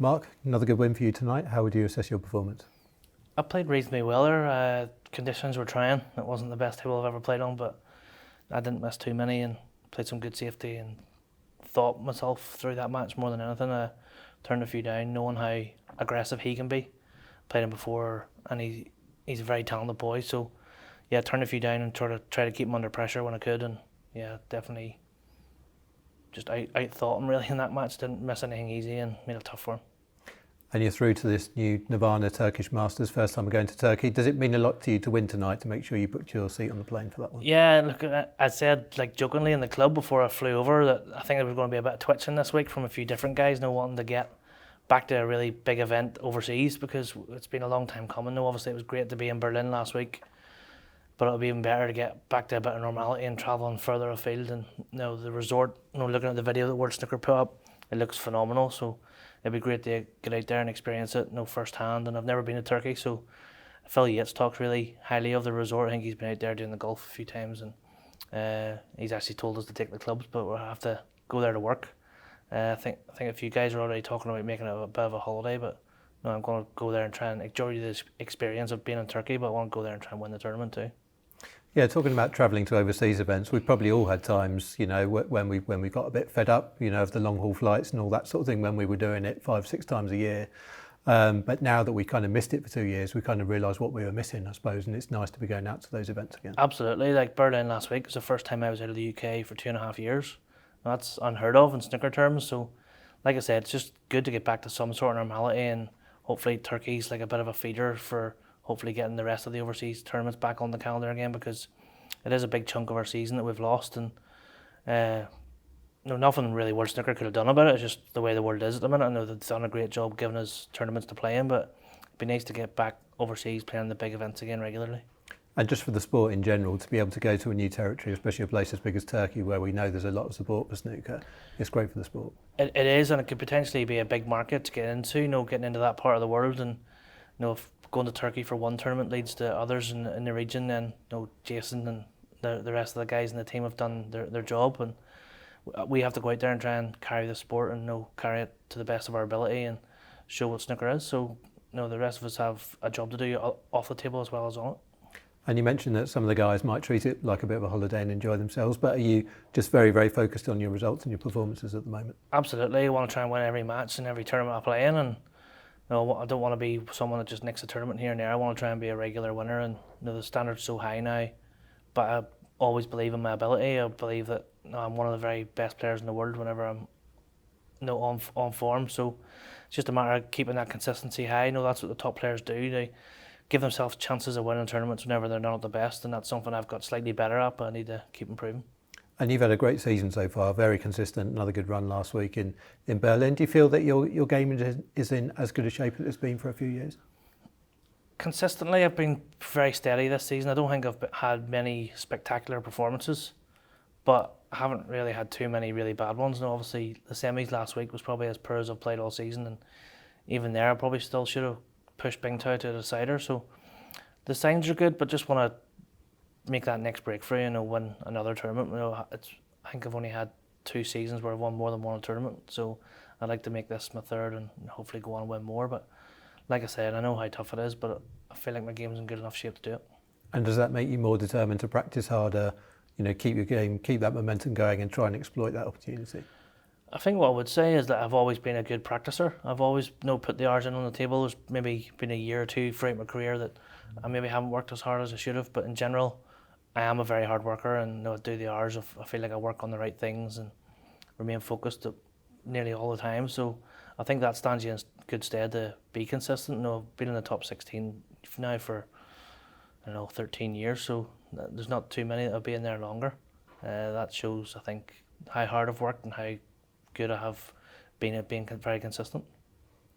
Mark, another good win for you tonight. How would you assess your performance? I played reasonably well there. Conditions were trying. It wasn't the best table I've ever played on, but I didn't miss too many and played some good safety and thought myself through that match more than anything. I turned a few down, knowing how aggressive he can be. Played him before, and he's a very talented boy. So yeah, turned a few down and try to keep him under pressure when I could, and yeah, definitely just out thought him really in that match. Didn't miss anything easy and made it tough for him. And you're through to this new Nirvana Turkish Masters, first time going to Turkey. Does it mean a lot to you to win tonight to make sure you booked your seat on the plane for that one? Yeah, look, I said like jokingly in the club before I flew over that I think there was going to be a bit of twitching this week from a few different guys wanting to get back to a really big event overseas because it's been a long time coming. Now, obviously, it was great to be in Berlin last week, but it'll be even better to get back to a bit of normality and travelling further afield. And the resort, looking at the video that World Snooker put up, it looks phenomenal. So it'd be great to get out there and experience it, firsthand. And I've never been to Turkey, so Phil Yates talks really highly of the resort. I think he's been out there doing the golf a few times, and he's actually told us to take the clubs, but we'll have to go there to work. I think a few guys are already talking about making it a bit of a holiday, but no, I'm going to go there and try and enjoy this experience of being in Turkey, but I want to go there and try and win the tournament too. Yeah, talking about travelling to overseas events, we've probably all had times, when we got a bit fed up, of the long haul flights and all that sort of thing when we were doing it 5-6 times a year. But now that we kind of missed it for 2 years, we kind of realised what we were missing, I suppose, and it's nice to be going out to those events again. Absolutely, like Berlin last week was the first time I was out of the UK for 2.5 years. That's unheard of in snooker terms. So, like I said, it's just good to get back to some sort of normality, and hopefully Turkey's like a bit of a feeder for hopefully getting the rest of the overseas tournaments back on the calendar again, because it is a big chunk of our season that we've lost, and nothing really World Snooker could have done about it. It's just the way the world is at the minute. I know they've done a great job giving us tournaments to play in, but it'd be nice to get back overseas playing the big events again regularly. And just for the sport in general, to be able to go to a new territory, especially a place as big as Turkey, where we know there's a lot of support for snooker, it's great for the sport. It is, and it could potentially be a big market to get into, getting into that part of the world. And if going to Turkey for one tournament leads to others in the region, then Jason and the rest of the guys in the team have done their job, and we have to go out there and try and carry the sport and carry it to the best of our ability and show what snooker is. So the rest of us have a job to do off the table as well as on it. And you mentioned that some of the guys might treat it like a bit of a holiday and enjoy themselves, but are you just very, very focused on your results and your performances at the moment? Absolutely. I want to try and win every match and every tournament I play in, and I don't want to be someone that just nicks a tournament here and there. I want to try and be a regular winner, and the standard's so high now, but I always believe in my ability. I believe that I'm one of the very best players in the world whenever I'm on form. So it's just a matter of keeping that consistency high. That's what the top players do. They give themselves chances of winning tournaments whenever they're not at the best, and that's something I've got slightly better at, but I need to keep improving. And you've had a great season so far, very consistent, another good run last week in Berlin. Do you feel that your game is in as good a shape as it's been for a few years? Consistently, I've been very steady this season. I don't think I've had many spectacular performances, but I haven't really had too many really bad ones. Obviously, the semis last week was probably as poor as I've played all season, and even there I probably still should have pushed Bingtao to a decider. So the signs are good, but just want to make that next breakthrough, win another tournament. I think I've only had 2 seasons where I've won more than one tournament, so I'd like to make this my third and hopefully go on and win more. But like I said, I know how tough it is, but I feel like my game's in good enough shape to do it. And does that make you more determined to practice harder, keep your game, keep that momentum going and try and exploit that opportunity? I think what I would say is that I've always been a good practicer. I've always put the hours in on the table. There's maybe been a year or two throughout my career that I maybe haven't worked as hard as I should have, but in general, I am a very hard worker, and I do the hours. I feel like I work on the right things and remain focused nearly all the time. So I think that stands you in good stead to be consistent. I've been in the top 16 now for 13 years, so there's not too many that have been there longer. That shows, I think, how hard I've worked and how good I have been at being very consistent.